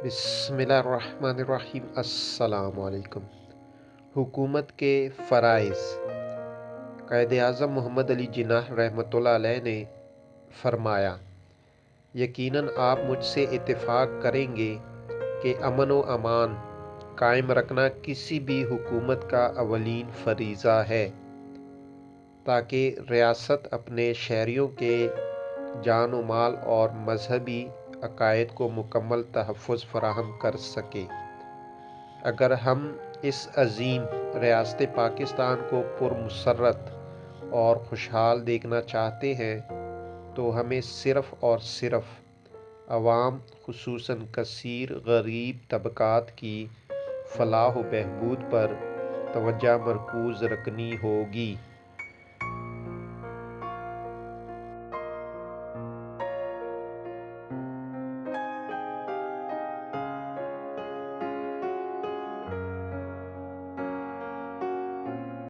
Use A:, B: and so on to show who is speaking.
A: بسم اللہ الرحمن الرحیم۔ السلام علیکم۔ حکومت کے فرائض۔ قائداعظم محمد علی جناح رحمۃ اللہ علیہ نے فرمایا، یقیناً آپ مجھ سے اتفاق کریں گے کہ امن و امان قائم رکھنا کسی بھی حکومت کا اولین فریضہ ہے، تاکہ ریاست اپنے شہریوں کے جان و مال اور مذہبی عقائد کو مکمل تحفظ فراہم کر سکے۔ اگر ہم اس عظیم ریاست پاکستان کو پرمسرت اور خوشحال دیکھنا چاہتے ہیں تو ہمیں صرف اور صرف عوام، خصوصاً کثیر غریب طبقات کی فلاح و بہبود پر توجہ مرکوز رکھنی ہوگی۔